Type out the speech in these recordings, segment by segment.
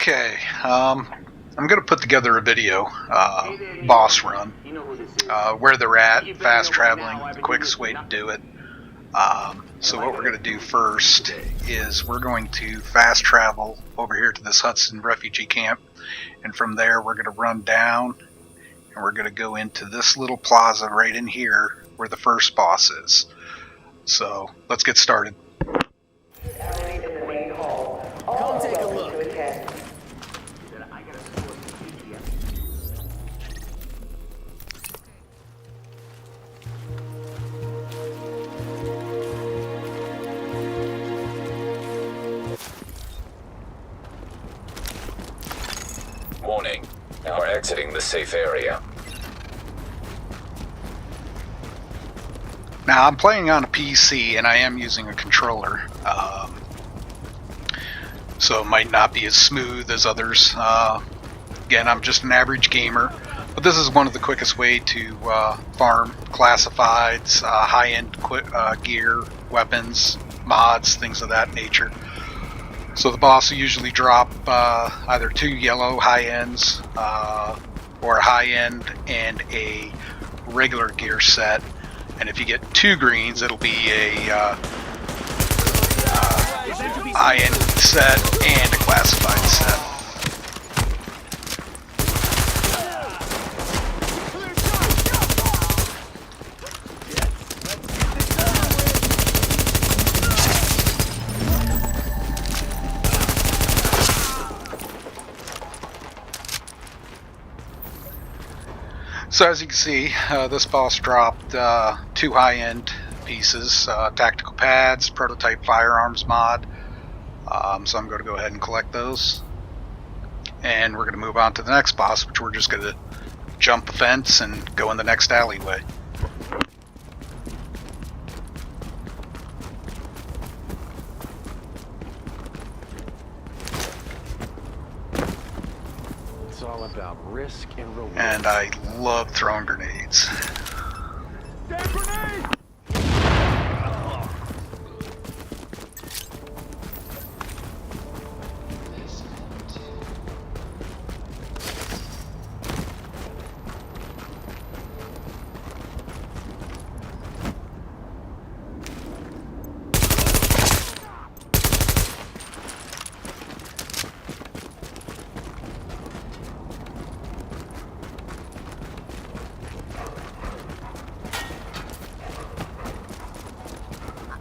Okay, I'm going to put together a video, boss run, where they're at, fast traveling, the quickest way to do it. So what we're going to do first is we're going to fast travel over here to this Hudson refugee camp, and from there we're going to run down and we're going to go into this little plaza right in here where the first boss is. So let's get started. Come take a look. Warning. Now we're exiting the safe area. Now I'm playing on a PC and I am using a controller, so it might not be as smooth as others. Again, I'm just an average gamer, but this is one of the quickest way to farm classifieds, high-end gear, weapons, mods, things of that nature. So the boss will usually drop either 2 yellow high ends or a high end and a regular gear set. And if you get 2 greens, it'll be a high end set and a classified set. So as you can see, this boss dropped 2 high-end pieces, tactical pads, prototype firearms mod. So I'm going to go ahead and collect those. And we're going to move on to the next boss, which we're just going to jump the fence and go in the next alleyway. It's all about risk and reward. And I love throwing grenades.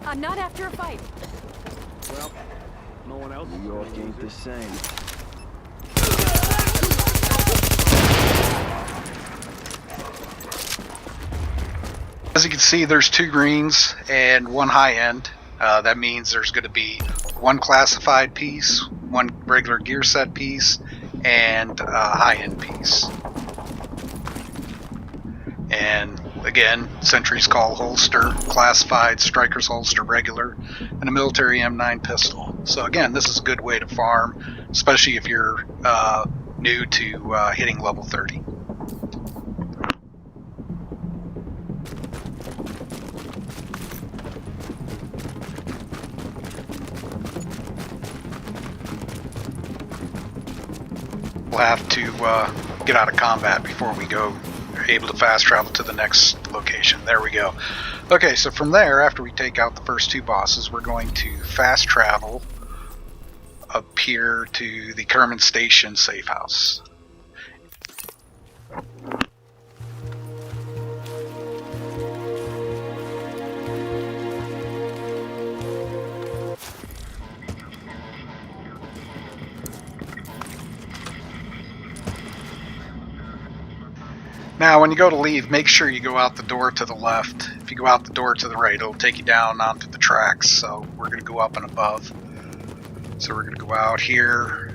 I'm not after a fight. Well, no one else. New York ain't the same. As you can see, there's 2 greens and 1 high end. That means there's going to be 1 classified piece, 1 regular gear set piece, and a high end piece. And again, Sentry's Call holster, classified, Striker's holster regular, and a military M9 pistol. So again, this is a good way to farm, especially if you're new to hitting level 30. We'll have to get out of combat before we go able to fast travel to the next location. There we go. Okay, so from there, after we take out the first 2 bosses, we're going to fast travel up here to the Kerman Station safe house. Now, when you go to leave, make sure you go out the door to the left. If you go out the door to the right, it'll take you down onto the tracks. So we're going to go up and above. So we're going to go out here,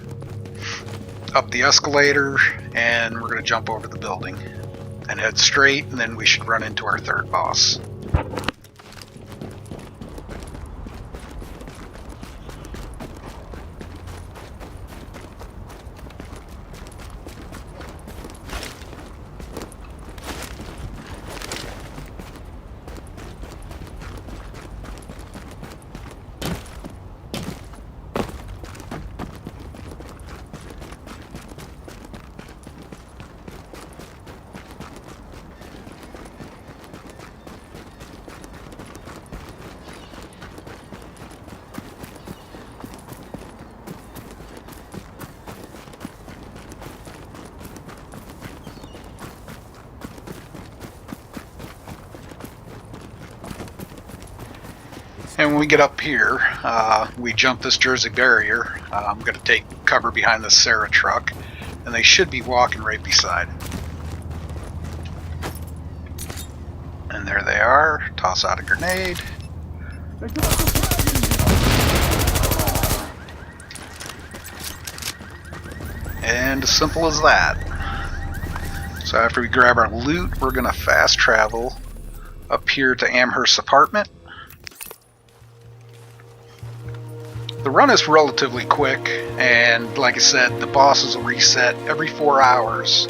up the escalator, and we're going to jump over the building and head straight, and then we should run into our 3rd boss. And when we get up here, we jump this Jersey barrier. I'm going to take cover behind the Sarah truck, and they should be walking right beside it. And there they are. Toss out a grenade. And as simple as that. So after we grab our loot, we're going to fast travel up here to Amherst's apartment. The run is relatively quick, and like I said, the bosses will reset every 4 hours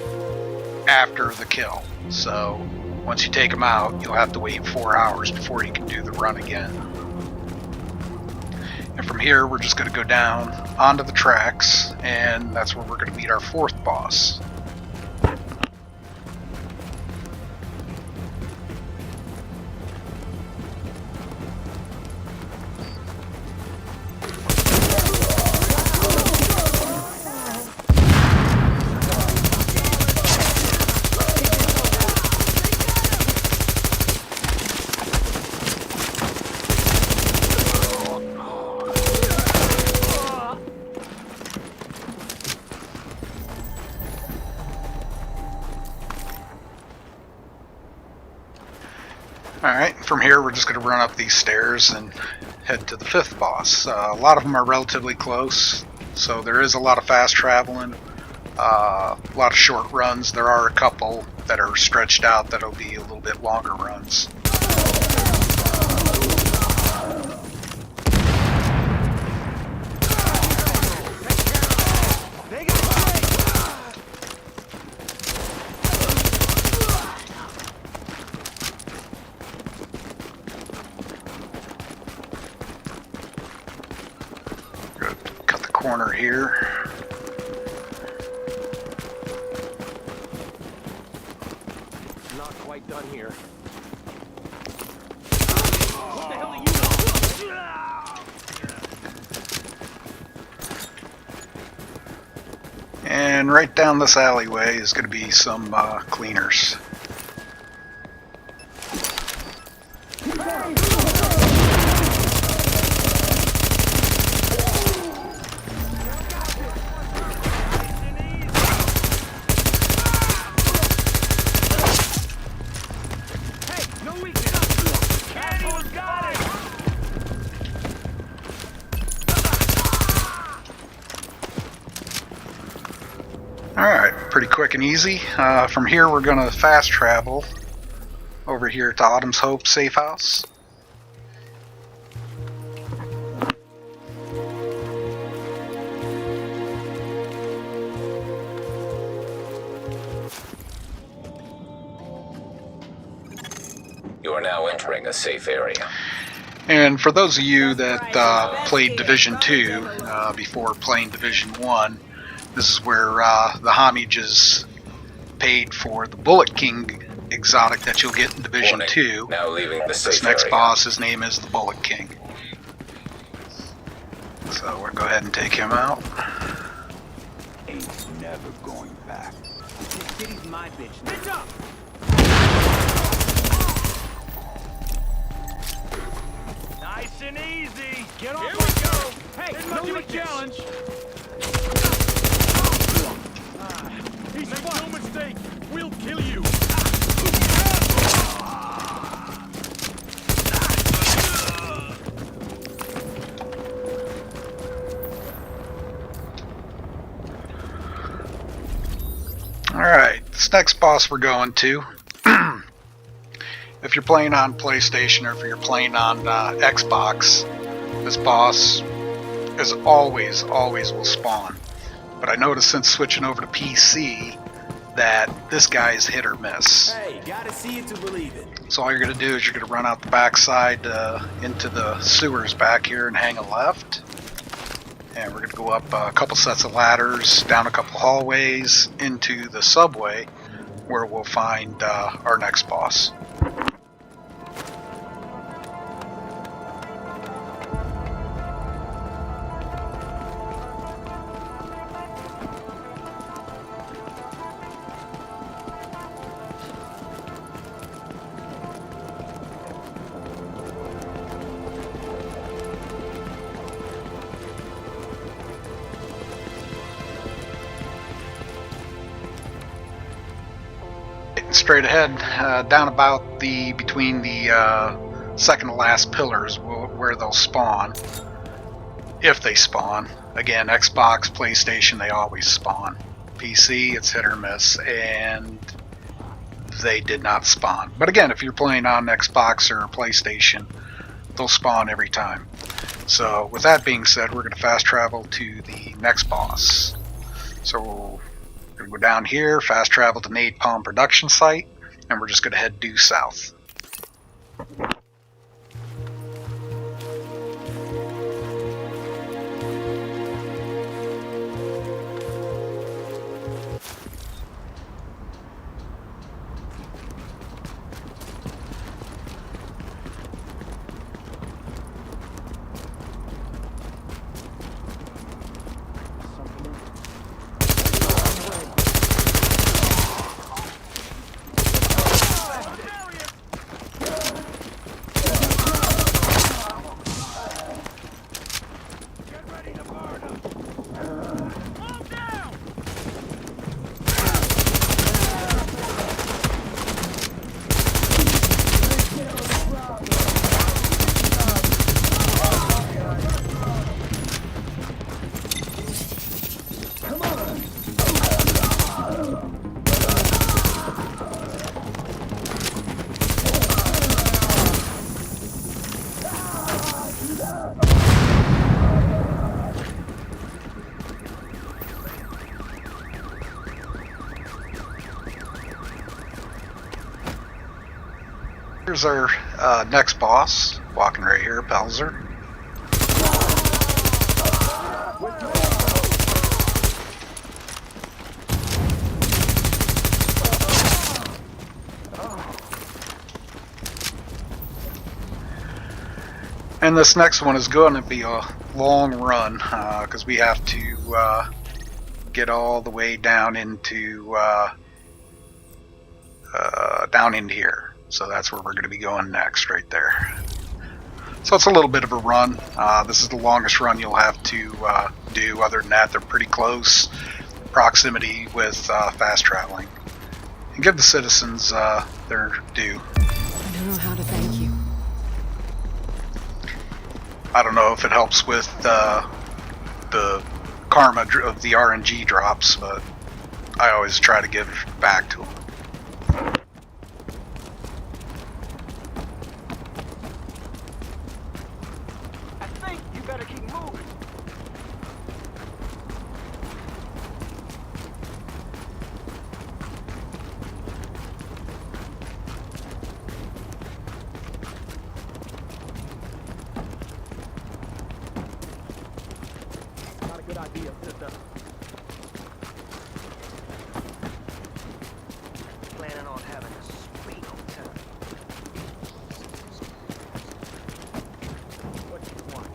after the kill. So once you take them out, you'll have to wait 4 hours before you can do the run again. And from here, we're just going to go down onto the tracks, and that's where we're going to meet our 4th boss. Alright, from here we're just going to run up these stairs and head to the 5th boss. A lot of them are relatively close, so there is a lot of fast traveling, a lot of short runs. There are a couple that are stretched out that'll be a little bit longer runs. Corner here. Not quite done here. What the hell are you doing? And right down this alleyway is going to be some cleaners. Alright, pretty quick and easy. From here we're going to fast travel over here to Autumn's Hope safe house. You are now entering a safe area. And for those of you that played Division 2 before playing Division 1, this is where the homage is paid for the Bullet King exotic that you'll get in Division 2. Now leaving the safe This next area. boss, his name is the Bullet King. So we'll go ahead and take him out. Ain't never going back. This city's my bitch. Bitch up! Nice and easy. Get off. Here we go. Hey, this no big challenge. Make no mistake. We'll kill you. Alright, this next boss we're going to, if you're playing on PlayStation or if you're playing on Xbox, this boss is always will spawn. But I noticed since switching over to PC that this guy is hit or miss. Hey, gotta see it to believe it. So all you're going to do is you're going to run out the backside into the sewers back here and hang a left. And we're going to go up a couple sets of ladders, down a couple hallways, into the subway, where we'll find our next boss. straight ahead, down about between the second to last pillars where they'll spawn. If they spawn. Again, Xbox, PlayStation, they always spawn. PC, it's hit or miss, and they did not spawn. But again, if you're playing on Xbox or PlayStation, they'll spawn every time. So with that being said, we're going to fast travel to the next boss. So we're going to go down here, fast travel to Napalm production site, and we're just going to head due south. Here's our next boss, walking right here, Pelzer. And this next one is going to be a long run because we have to get all the way down into here. So that's where we're going to be going next, right there. So it's a little bit of a run. This is the longest run you'll have to do. Other than that, they're pretty close proximity with fast traveling. And give the citizens their due. I don't know how to thank you. I don't know if it helps with the karma of the RNG drops, but I always try to give back to them. Better keep moving. Not a good idea, sister. Planning on having a sweet old time. What do you want?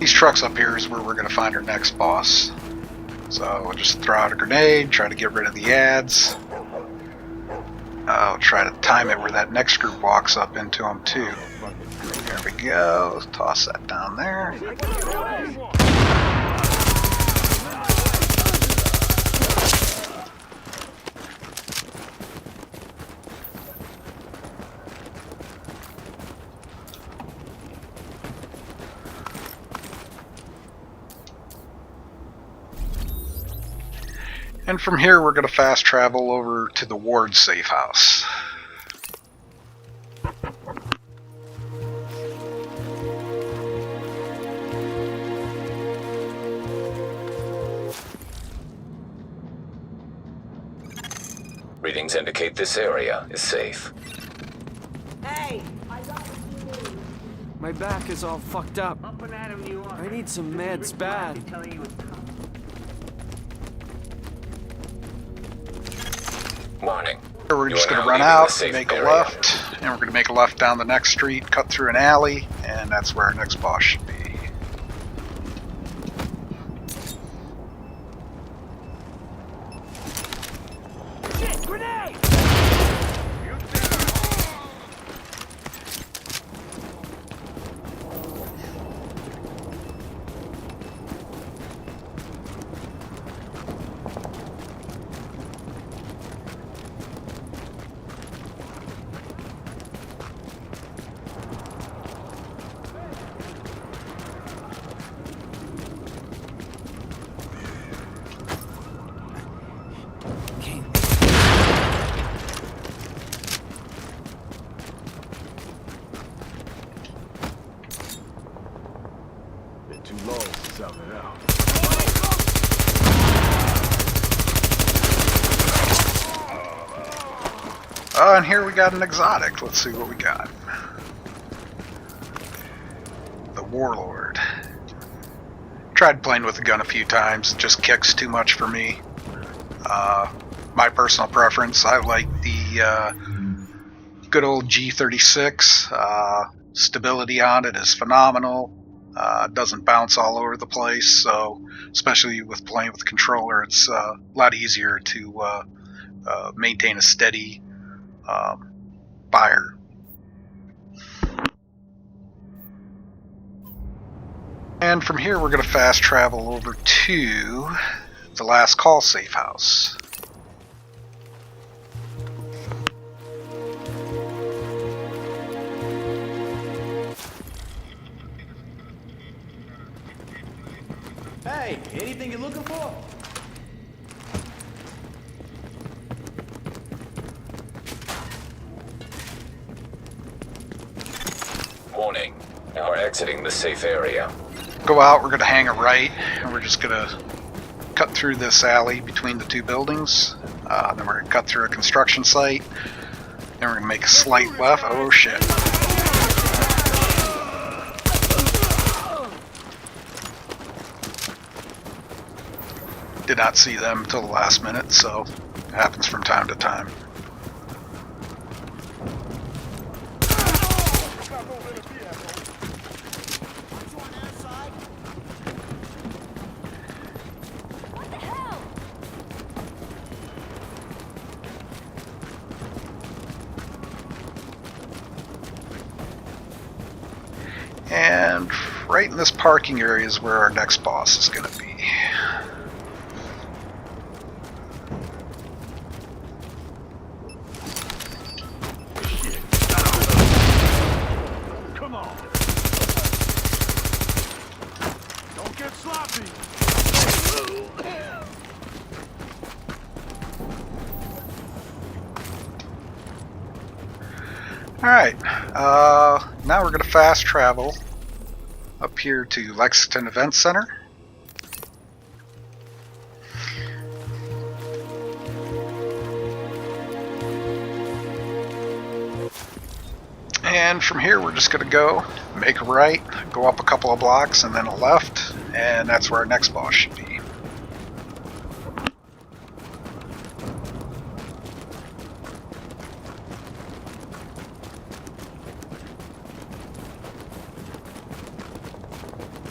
These trucks up here is where we're going to find our next boss. So we'll just throw out a grenade, try to get rid of the ads. I'll try to time it where that next group walks up into them too. There we go. Toss that down there. And from here, we're going to fast travel over to the ward safe house. Readings indicate this area is safe. Hey! My back is all fucked up. Up and at him you are. I need some meds bad. Warning. We're You just are going now to run leaving the out, safe make a area. left, and we're going to make a left down the next street, cut through an alley, and that's where our next boss should be. Shit, grenade! Been too long since I've been out. And here we got an exotic. Let's see what we got. The Warlord. Tried playing with the gun a few times. It just kicks too much for me. My personal preference, I like the good old G36. Stability on it is phenomenal. Doesn't bounce all over the place, so especially with playing with the controller, it's a lot easier to maintain a steady fire. And from here, we're going to fast travel over to the last call safe house. Hey, anything you're looking for? Warning. You are exiting the safe area. Go out, we're going to hang a right, and we're just going to cut through this alley between the two buildings. Then we're going to cut through a construction site. Then we're going to make a slight left. Oh shit. Did not see them until the last minute, so it happens from time to time. And right in this parking area is where our next boss is going to be. Come on. Don't get sloppy. Alright, now we're going to fast travel up here to Lexington Event Center. And from here we're just going to go, make a right, go up a couple of blocks and then a left, and that's where our next boss should be.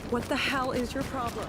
What the hell is your problem?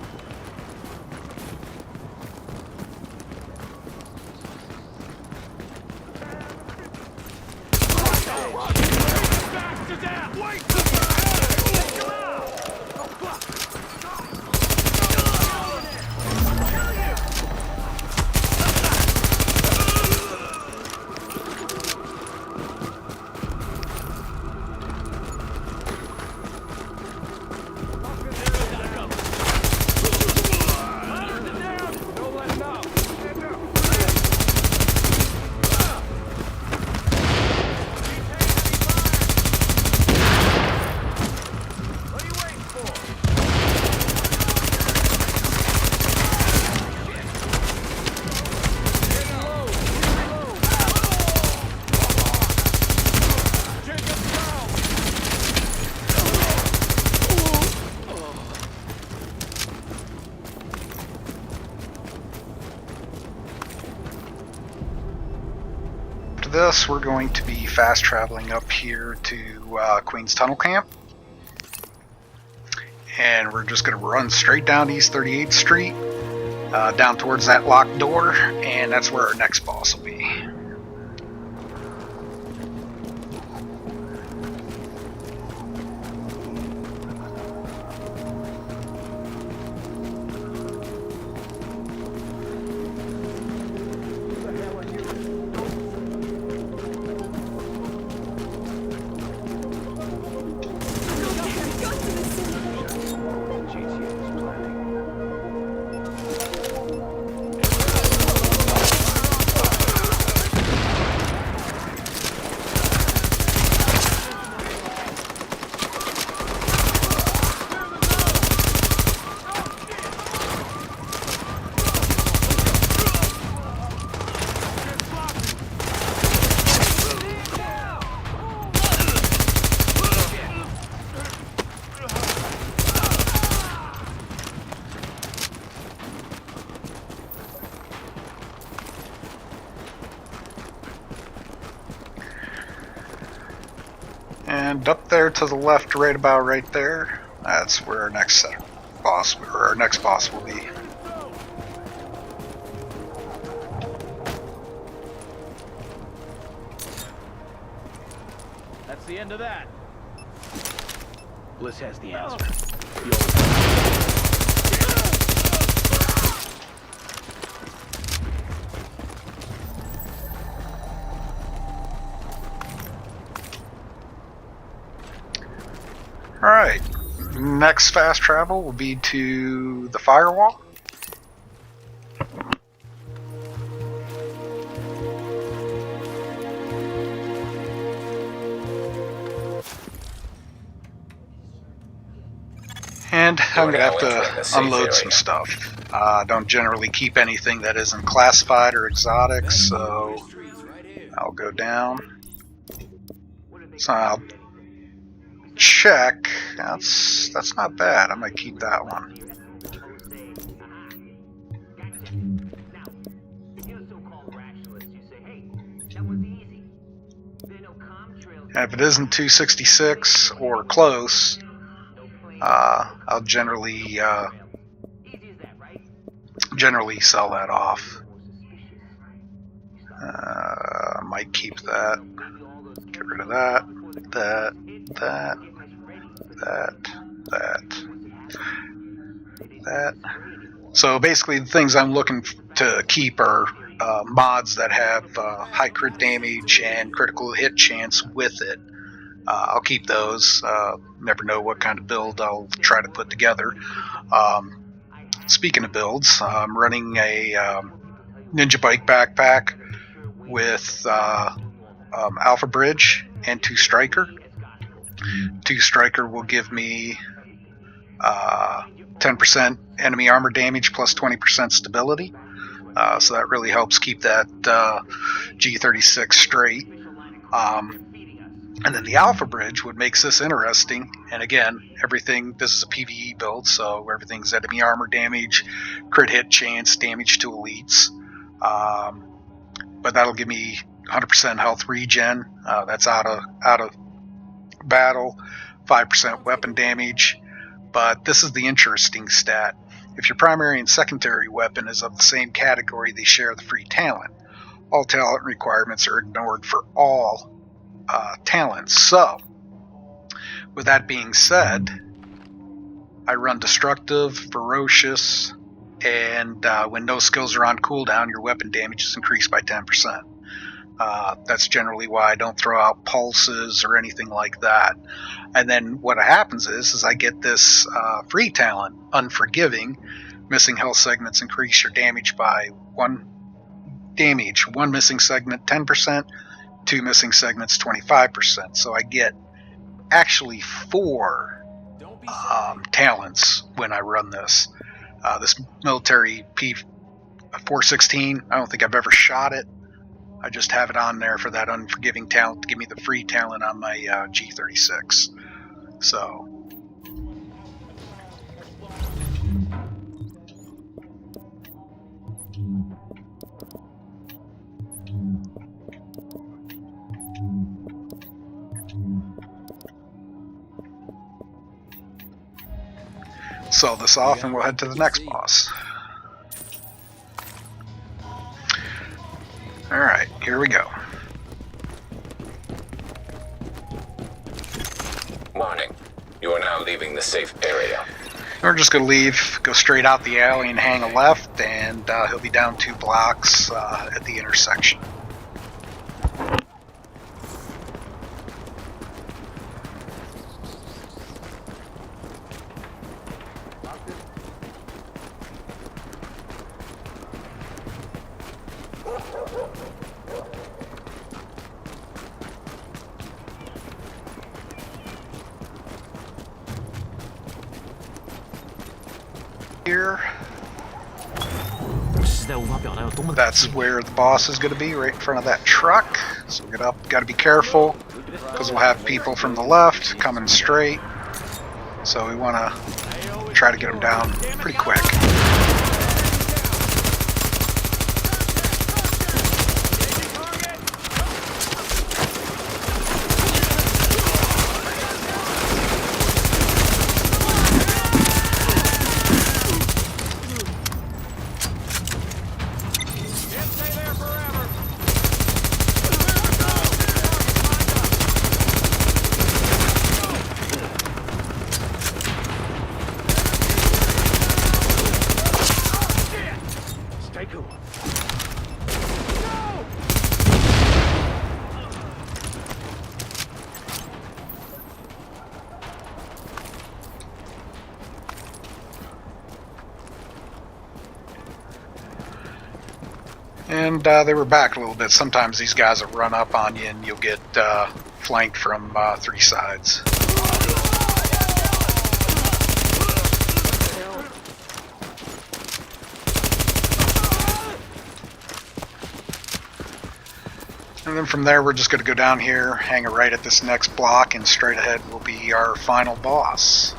this, we're going to be fast traveling up here to Queens Tunnel Camp. And we're just going to run straight down East 38th Street, down towards that locked door, and that's where our next boss will be. And up there to the left, right about right there, that's where our next boss will be. That's the end of that. Bliss has the answer. Alright, next fast travel will be to the firewall. And I'm going to have to unload some stuff. Don't generally keep anything that isn't classified or exotic, so I'll go down. So I'll check. That's not bad. I might keep that one. And if it isn't 266 or close, I'll generally sell that off. Might keep that. Get rid of that. That. So basically the things I'm looking to keep are mods that have high crit damage and critical hit chance with it. I'll keep those. Never know what kind of build I'll try to put together. Speaking of builds, I'm running a Ninja Bike backpack with Alpha Bridge and 2 Striker. 2 Striker will give me 10% enemy armor damage plus 20% stability. So that really helps keep that G36 straight. And then the Alpha Bridge, what makes this interesting, and again, this is a PvE build, so everything's enemy armor damage, crit hit chance, damage to elites. But that'll give me 100% health regen. That's out of battle, 5% weapon damage. But this is the interesting stat. If your primary and secondary weapon is of the same category, they share the free talent. All talent requirements are ignored for all talents. So, with that being said, I run Destructive, Ferocious, and when no skills are on cooldown, your weapon damage is increased by 10%. That's generally why I don't throw out pulses or anything like that. And then what happens is I get this free talent, Unforgiving. Missing health segments increase your damage by 1 damage. 1 missing segment 10%, 2 missing segments 25%. So I get actually 4 talents when I run this. This military P416, I don't think I've ever shot it. I just have it on there for that Unforgiving talent to give me the free talent on my G36. So, sell this off and we'll head to the next boss. Alright, here we go. Warning. You are now leaving the safe area. We're just going to leave, go straight out the alley and hang a left, and he'll be down 2 blocks at the intersection. Here. That's where the boss is going to be, right in front of that truck. So we got to be careful, because we'll have people from the left coming straight. So we want to try to get them down pretty quick. And they were back a little bit. Sometimes these guys will run up on you and you'll get flanked from 3 sides. And then from there we're just going to go down here, hang a right at this next block, and straight ahead will be our final boss.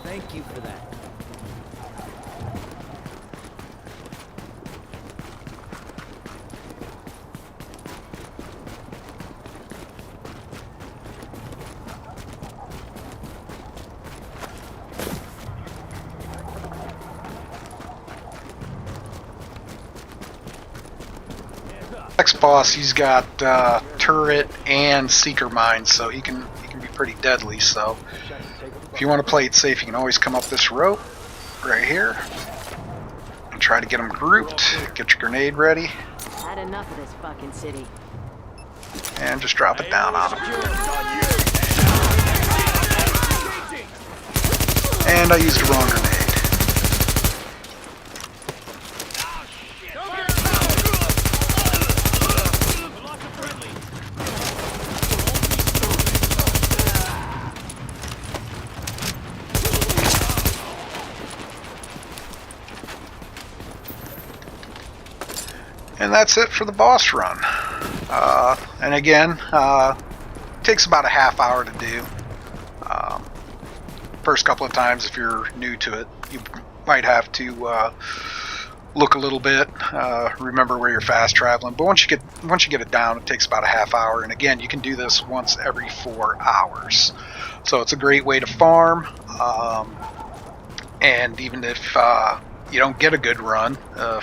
Thank you for that. Next boss, he's got turret and seeker mines, so he can be pretty deadly. So if you want to play it safe, you can always come up this rope right here and try to get them grouped. Get your grenade ready Had enough of this fucking city. and just drop it down on them. And I used the wrong grenade. And that's it for the boss run. And again, takes about a half hour to do. First couple of times, if you're new to it, you might have to look a little bit, remember where you're fast traveling. But once you get it down, it takes about a half hour. And again, you can do this once every 4 hours. So it's a great way to farm. And even if you don't get a good run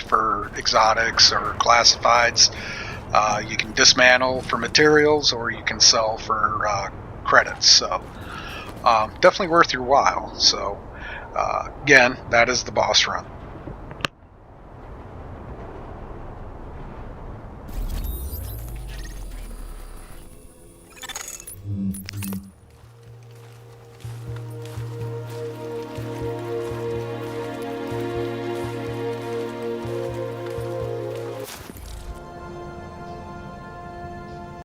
for exotics or classifieds, you can dismantle for materials, or you can sell for credits. So definitely worth your while. So again, that is the boss run.